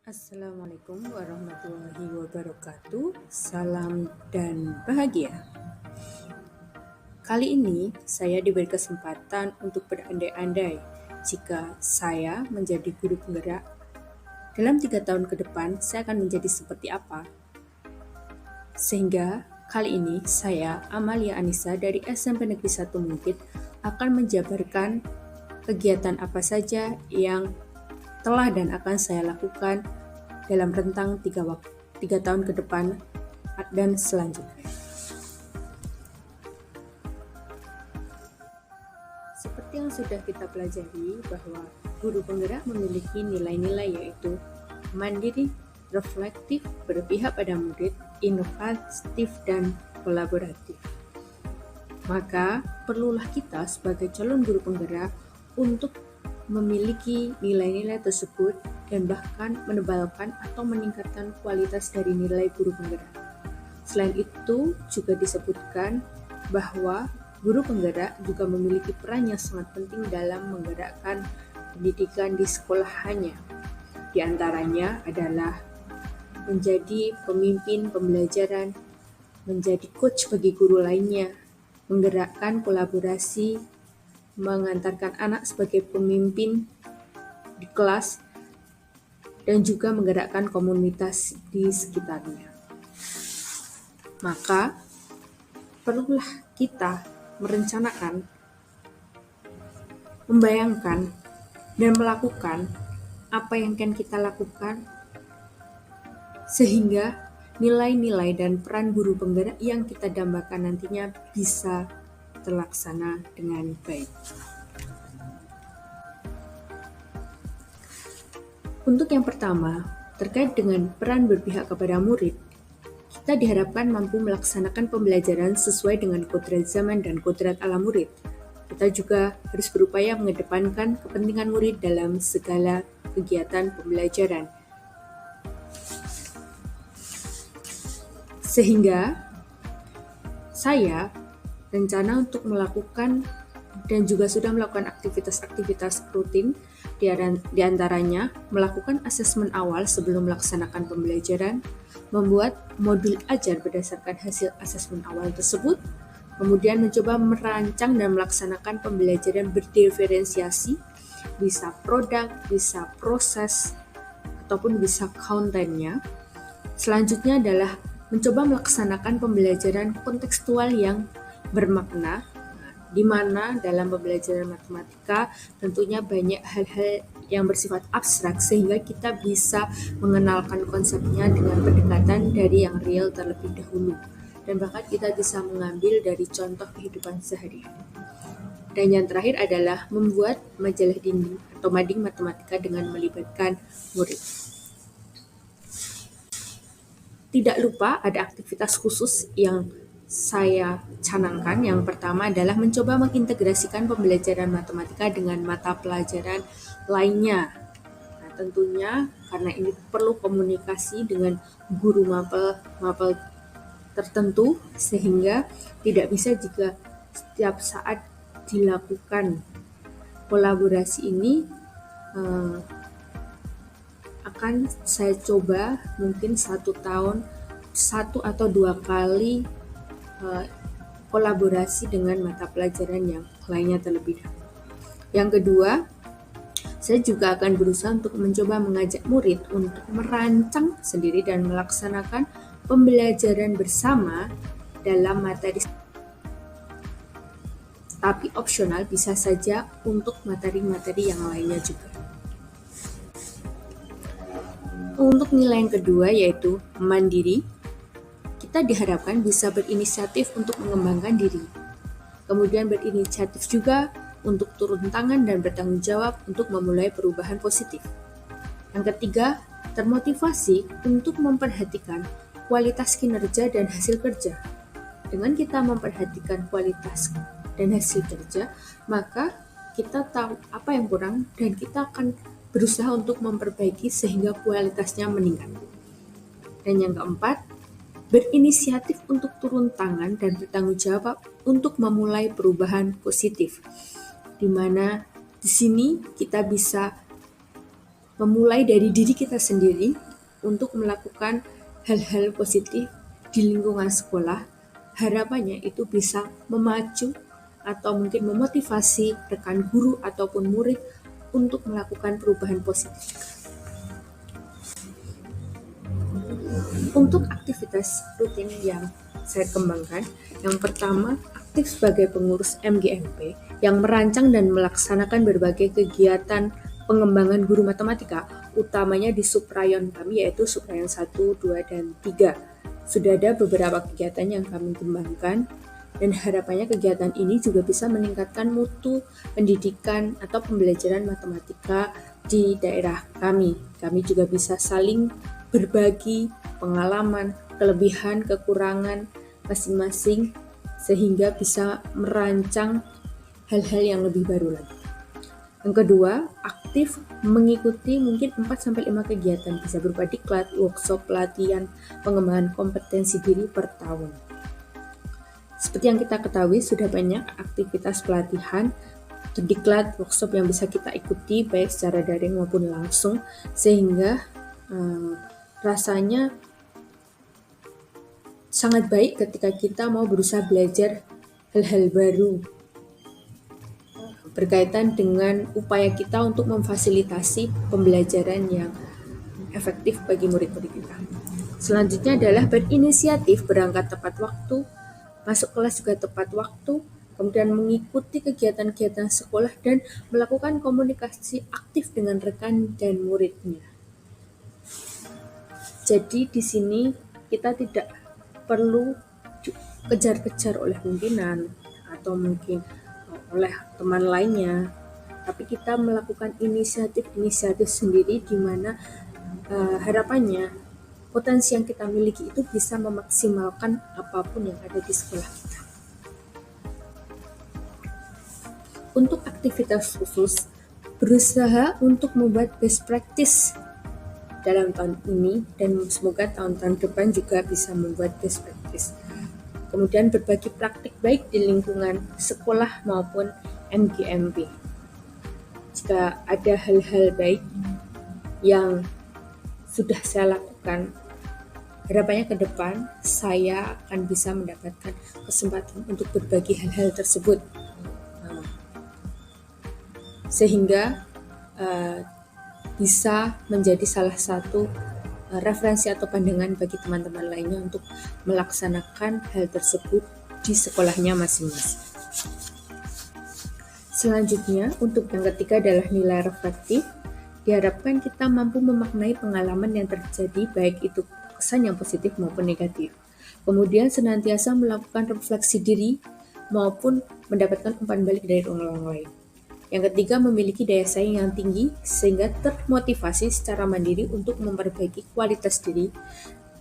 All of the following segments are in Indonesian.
Assalamualaikum warahmatullahi wabarakatuh. Salam dan bahagia. Kali ini saya diberi kesempatan untuk berandai-andai jika saya menjadi guru penggerak. Dalam 3 tahun ke depan, saya akan menjadi seperti apa? Sehingga kali ini saya, Amalia Anissa dari SMP Negeri 1 Mungkit, akan menjabarkan kegiatan apa saja yang telah dan akan saya lakukan dalam rentang 3 tahun ke depan dan selanjutnya. Seperti yang sudah kita pelajari bahwa guru penggerak memiliki nilai-nilai yaitu mandiri, reflektif, berpihak pada murid, inovatif, dan kolaboratif. Maka perlulah kita sebagai calon guru penggerak untuk memiliki nilai-nilai tersebut dan bahkan menebalkan atau meningkatkan kualitas dari nilai guru penggerak. Selain itu, juga disebutkan bahwa guru penggerak juga memiliki peran yang sangat penting dalam menggerakkan pendidikan di sekolahannya. Di antaranya adalah menjadi pemimpin pembelajaran, menjadi coach bagi guru lainnya, menggerakkan kolaborasi, mengantarkan anak sebagai pemimpin di kelas, dan juga menggerakkan komunitas di sekitarnya. Maka, perlulah kita merencanakan, membayangkan, dan melakukan apa yang akan kita lakukan sehingga nilai-nilai dan peran guru penggerak yang kita dambakan nantinya bisa terlaksana dengan baik. Untuk yang pertama, terkait dengan peran berpihak kepada murid, kita diharapkan mampu melaksanakan pembelajaran sesuai dengan kodrat zaman dan kodrat ala murid. Kita juga harus berupaya mengedepankan kepentingan murid dalam segala kegiatan pembelajaran. Sehingga saya rencana untuk melakukan dan juga sudah melakukan aktivitas-aktivitas rutin, di antaranya melakukan asesmen awal sebelum melaksanakan pembelajaran, membuat modul ajar berdasarkan hasil asesmen awal tersebut, kemudian mencoba merancang dan melaksanakan pembelajaran berdiferensiasi, bisa produk, bisa proses, ataupun bisa kontennya. Selanjutnya adalah mencoba melaksanakan pembelajaran kontekstual yang bermakna, di mana dalam pembelajaran matematika tentunya banyak hal-hal yang bersifat abstrak sehingga kita bisa mengenalkan konsepnya dengan pendekatan dari yang real terlebih dahulu dan bahkan kita bisa mengambil dari contoh kehidupan sehari-hari. Dan yang terakhir adalah membuat majalah dinding atau mading matematika dengan melibatkan murid. Tidak lupa ada aktivitas khusus yang saya canangkan. Yang pertama adalah mencoba mengintegrasikan pembelajaran matematika dengan mata pelajaran lainnya. Nah, tentunya karena ini perlu komunikasi dengan guru mapel tertentu sehingga tidak bisa jika setiap saat dilakukan kolaborasi ini. Akan saya coba mungkin 1 tahun 1 atau 2 kali kolaborasi dengan mata pelajaran yang lainnya terlebih dahulu. Yang kedua, saya juga akan berusaha untuk mencoba mengajak murid untuk merancang sendiri dan melaksanakan pembelajaran bersama dalam materi, tapi opsional bisa saja untuk materi-materi yang lainnya juga. Untuk nilai yang kedua yaitu mandiri, kita diharapkan bisa berinisiatif untuk mengembangkan diri. Kemudian berinisiatif juga untuk turun tangan dan bertanggung jawab untuk memulai perubahan positif. Yang ketiga, termotivasi untuk memperhatikan kualitas kinerja dan hasil kerja. Dengan kita memperhatikan kualitas dan hasil kerja, maka kita tahu apa yang kurang dan kita akan berusaha untuk memperbaiki sehingga kualitasnya meningkat. Dan yang keempat, berinisiatif untuk turun tangan dan bertanggung jawab untuk memulai perubahan positif, di mana di sini kita bisa memulai dari diri kita sendiri untuk melakukan hal-hal positif di lingkungan sekolah. Harapannya itu bisa memacu atau mungkin memotivasi rekan guru ataupun murid untuk melakukan perubahan positif. Untuk aktivitas rutin yang saya kembangkan, yang pertama aktif sebagai pengurus MGMP yang merancang dan melaksanakan berbagai kegiatan pengembangan guru matematika, utamanya di subrayon kami yaitu subrayon 1, 2, dan 3. Sudah ada beberapa kegiatan yang kami kembangkan dan harapannya kegiatan ini juga bisa meningkatkan mutu pendidikan atau pembelajaran matematika di daerah kami. Kami juga bisa saling berbagi pengalaman, kelebihan, kekurangan masing-masing sehingga bisa merancang hal-hal yang lebih baru lagi. Yang kedua, aktif mengikuti mungkin 4-5 kegiatan, bisa berupa diklat, workshop, pelatihan, pengembangan kompetensi diri per tahun. Seperti yang kita ketahui, sudah banyak aktivitas pelatihan, diklat, workshop yang bisa kita ikuti baik secara daring maupun langsung, sehingga rasanya sangat baik ketika kita mau berusaha belajar hal-hal baru berkaitan dengan upaya kita untuk memfasilitasi pembelajaran yang efektif bagi murid-murid kita. Selanjutnya adalah berinisiatif, berangkat tepat waktu, masuk kelas juga tepat waktu, kemudian mengikuti kegiatan-kegiatan sekolah dan melakukan komunikasi aktif dengan rekan dan muridnya. Jadi di sini kita tidak perlu kejar-kejar oleh pimpinan atau mungkin oleh teman lainnya, tapi kita melakukan inisiatif sendiri di mana harapannya potensi yang kita miliki itu bisa memaksimalkan apapun yang ada di sekolah kita. Untuk aktivitas khusus, berusaha untuk membuat best practice dalam tahun ini dan semoga tahun-tahun depan juga bisa membuat best practice. Kemudian berbagi praktik baik di lingkungan sekolah maupun MGMP. Jika ada hal-hal baik yang sudah saya lakukan, harapannya ke depan saya akan bisa mendapatkan kesempatan untuk berbagi hal-hal tersebut. Sehingga bisa menjadi salah satu referensi atau pandangan bagi teman-teman lainnya untuk melaksanakan hal tersebut di sekolahnya masing-masing. Selanjutnya, untuk yang ketiga adalah nilai reflektif. Diharapkan kita mampu memaknai pengalaman yang terjadi, baik itu kesan yang positif maupun negatif. Kemudian senantiasa melakukan refleksi diri maupun mendapatkan umpan balik dari orang lain. Yang ketiga, memiliki daya saing yang tinggi sehingga termotivasi secara mandiri untuk memperbaiki kualitas diri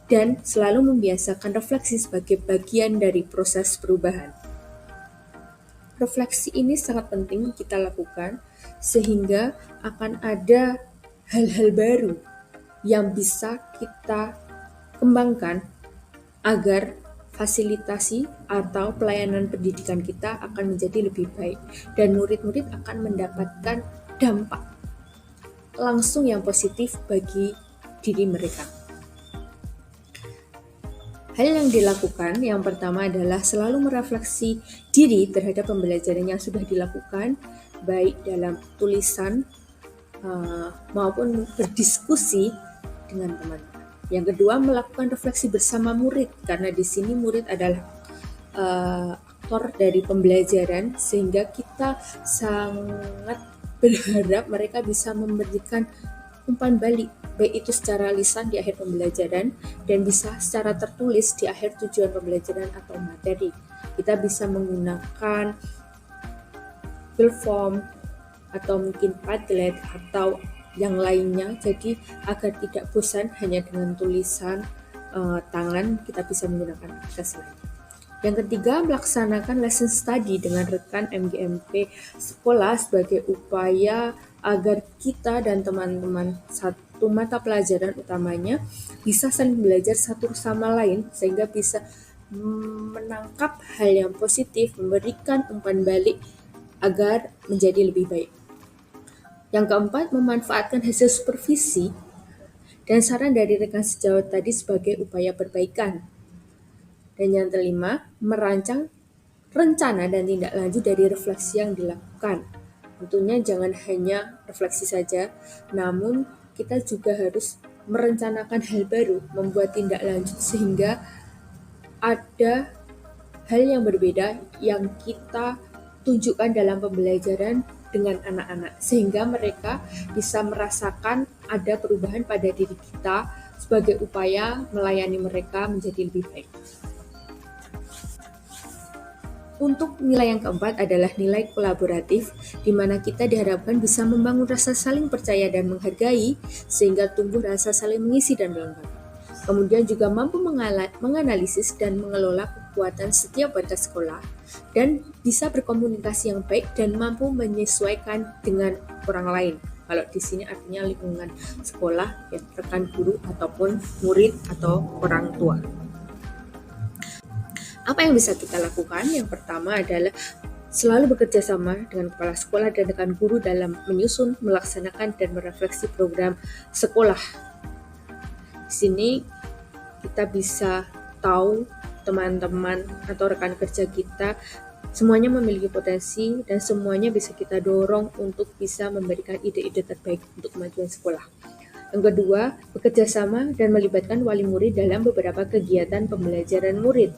dan selalu membiasakan refleksi sebagai bagian dari proses perubahan. Refleksi ini sangat penting kita lakukan sehingga akan ada hal-hal baru yang bisa kita kembangkan agar fasilitasi atau pelayanan pendidikan kita akan menjadi lebih baik dan murid-murid akan mendapatkan dampak langsung yang positif bagi diri mereka. Hal yang dilakukan yang pertama adalah selalu merefleksi diri terhadap pembelajaran yang sudah dilakukan, baik dalam tulisan maupun berdiskusi dengan teman. Yang kedua, melakukan refleksi bersama murid, karena di sini murid adalah aktor dari pembelajaran, sehingga kita sangat berharap mereka bisa memberikan umpan balik, baik itu secara lisan di akhir pembelajaran dan bisa secara tertulis di akhir tujuan pembelajaran atau materi. Kita bisa menggunakan field form atau mungkin Padlet atau yang lainnya, jadi agar tidak bosan hanya dengan tulisan tangan, kita bisa menggunakan akses lain. Yang ketiga, melaksanakan lesson study dengan rekan MGMP sekolah sebagai upaya agar kita dan teman-teman satu mata pelajaran utamanya bisa saling belajar satu sama lain sehingga bisa menangkap hal yang positif, memberikan umpan balik agar menjadi lebih baik. Yang keempat, memanfaatkan hasil supervisi dan saran dari rekan sejawat tadi sebagai upaya perbaikan. Dan yang kelima, merancang rencana dan tindak lanjut dari refleksi yang dilakukan. Tentunya jangan hanya refleksi saja, namun kita juga harus merencanakan hal baru, membuat tindak lanjut sehingga ada hal yang berbeda yang kita tunjukkan dalam pembelajaran dengan anak-anak, sehingga mereka bisa merasakan ada perubahan pada diri kita sebagai upaya melayani mereka menjadi lebih baik. Untuk nilai yang keempat adalah nilai kolaboratif, di mana kita diharapkan bisa membangun rasa saling percaya dan menghargai, sehingga tumbuh rasa saling mengisi dan melengkapi. Kemudian juga mampu menganalisis dan mengelola kekuatan setiap warga sekolah, dan bisa berkomunikasi yang baik dan mampu menyesuaikan dengan orang lain. Kalau di sini artinya lingkungan sekolah, ya, rekan guru ataupun murid atau orang tua. Apa yang bisa kita lakukan? Yang pertama adalah selalu bekerja sama dengan kepala sekolah dan rekan guru dalam menyusun, melaksanakan, dan merefleksi program sekolah. Di sini kita bisa tahu teman-teman atau rekan kerja kita semuanya memiliki potensi dan semuanya bisa kita dorong untuk bisa memberikan ide-ide terbaik untuk kemajuan sekolah. Yang kedua, bekerja sama dan melibatkan wali murid dalam beberapa kegiatan pembelajaran murid.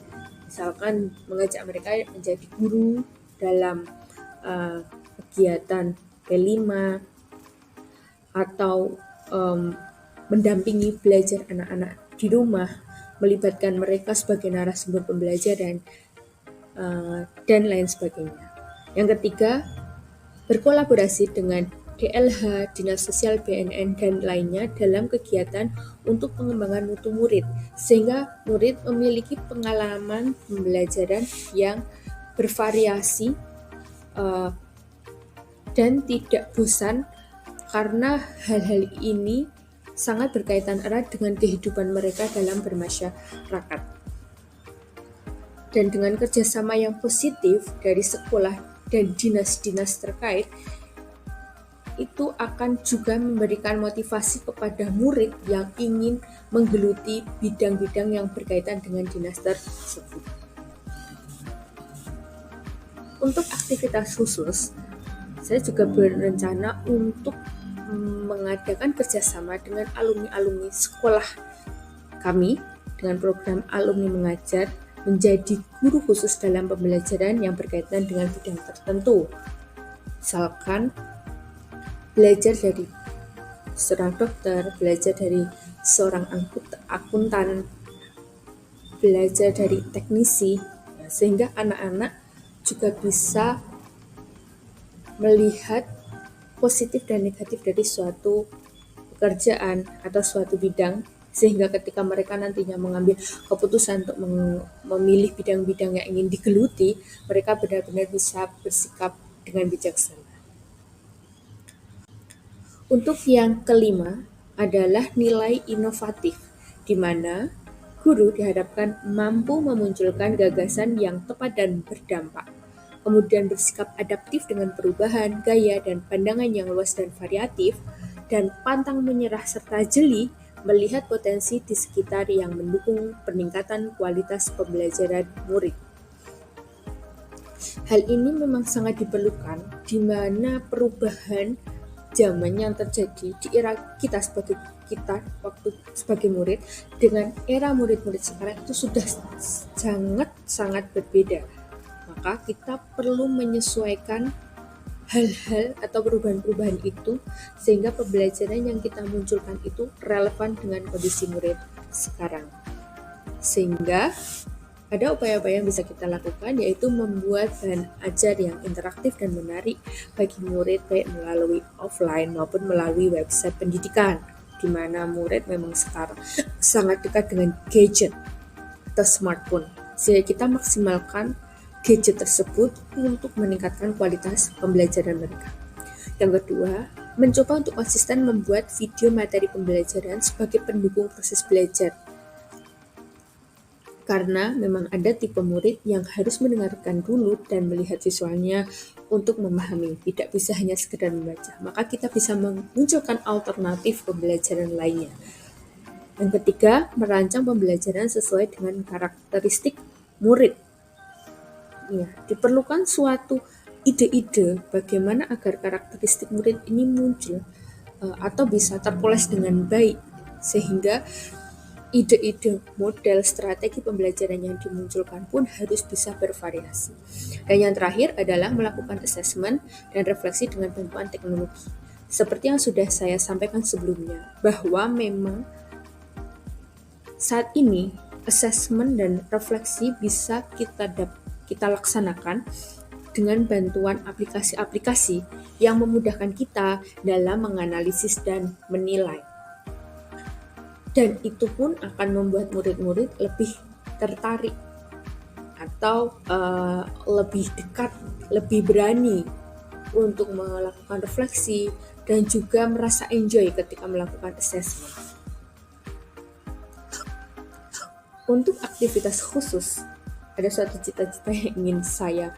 Misalkan mengajak mereka menjadi guru dalam kegiatan P5 atau mendampingi belajar anak-anak di rumah, melibatkan mereka sebagai narasumber pembelajaran, dan lain sebagainya. Yang ketiga, berkolaborasi dengan DLH, Dinas Sosial BNN, dan lainnya dalam kegiatan untuk pengembangan mutu murid, sehingga murid memiliki pengalaman pembelajaran yang bervariasi dan tidak bosan, karena hal-hal ini sangat berkaitan erat dengan kehidupan mereka dalam bermasyarakat. Dan dengan kerjasama yang positif dari sekolah dan dinas-dinas terkait, itu akan juga memberikan motivasi kepada murid yang ingin menggeluti bidang-bidang yang berkaitan dengan dinas tersebut. Untuk aktivitas khusus, saya juga berencana untuk mengadakan kerjasama dengan alumni-alumni sekolah kami dengan program alumni mengajar menjadi guru khusus dalam pembelajaran yang berkaitan dengan bidang tertentu. Misalkan belajar dari seorang dokter, belajar dari seorang akuntan, belajar dari teknisi, sehingga anak-anak juga bisa melihat positif dan negatif dari suatu pekerjaan atau suatu bidang, sehingga ketika mereka nantinya mengambil keputusan untuk memilih bidang-bidang yang ingin digeluti, mereka benar-benar bisa bersikap dengan bijaksana. Untuk yang kelima adalah nilai inovatif, di mana guru diharapkan mampu memunculkan gagasan yang tepat dan berdampak, kemudian bersikap adaptif dengan perubahan, gaya, dan pandangan yang luas dan variatif, dan pantang menyerah serta jeli melihat potensi di sekitar yang mendukung peningkatan kualitas pembelajaran murid. Hal ini memang sangat diperlukan di mana perubahan zaman yang terjadi di era kita waktu sebagai murid dengan era murid-murid sekarang itu sudah sangat berbeda. Maka kita perlu menyesuaikan hal-hal atau perubahan-perubahan itu sehingga pembelajaran yang kita munculkan itu relevan dengan kondisi murid sekarang. Sehingga ada upaya-upaya yang bisa kita lakukan, yaitu membuat bahan ajar yang interaktif dan menarik bagi murid, baik melalui offline maupun melalui website pendidikan, di mana murid memang sekarang sangat dekat dengan gadget atau smartphone, sehingga kita maksimalkan gadget tersebut untuk meningkatkan kualitas pembelajaran mereka. Yang kedua, mencoba untuk konsisten membuat video materi pembelajaran sebagai pendukung proses belajar. Karena memang ada tipe murid yang harus mendengarkan dulu dan melihat visualnya untuk memahami, tidak bisa hanya sekedar membaca. Maka kita bisa memunculkan alternatif pembelajaran lainnya. Yang ketiga, merancang pembelajaran sesuai dengan karakteristik murid. Ya, diperlukan suatu ide-ide bagaimana agar karakteristik murid ini muncul atau bisa terpoles dengan baik, sehingga ide-ide model strategi pembelajaran yang dimunculkan pun harus bisa bervariasi. Dan yang terakhir adalah melakukan assessment dan refleksi dengan bantuan teknologi. Seperti yang sudah saya sampaikan sebelumnya, bahwa memang saat ini assessment dan refleksi bisa kita laksanakan dengan bantuan aplikasi-aplikasi yang memudahkan kita dalam menganalisis dan menilai. Dan itu pun akan membuat murid-murid lebih tertarik atau lebih dekat, lebih berani untuk melakukan refleksi dan juga merasa enjoy ketika melakukan assessment. Untuk aktivitas khusus, ada suatu cita-cita yang ingin saya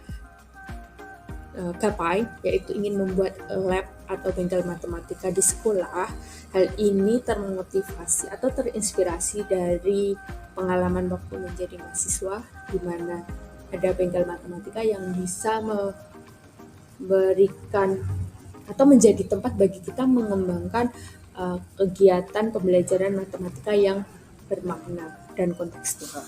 gapai, yaitu ingin membuat lab atau bengkel matematika di sekolah. Hal ini termotivasi atau terinspirasi dari pengalaman waktu menjadi mahasiswa, di mana ada bengkel matematika yang bisa memberikan atau menjadi tempat bagi kita mengembangkan kegiatan pembelajaran matematika yang bermakna dan kontekstual.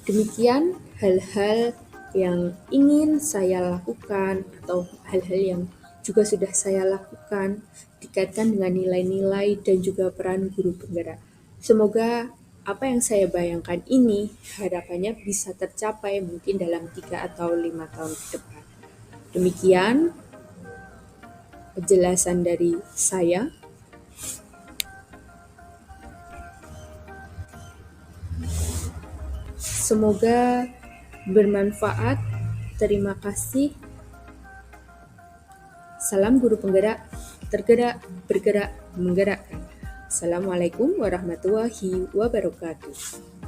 Demikian hal-hal yang ingin saya lakukan atau hal-hal yang juga sudah saya lakukan dikaitkan dengan nilai-nilai dan juga peran guru penggerak. Semoga apa yang saya bayangkan ini harapannya bisa tercapai mungkin dalam 3 atau 5 tahun ke depan. Demikian penjelasan dari saya. Semoga bermanfaat. Terima kasih. Salam guru penggerak, tergerak, bergerak, menggerakkan. Assalamualaikum warahmatullahi wabarakatuh.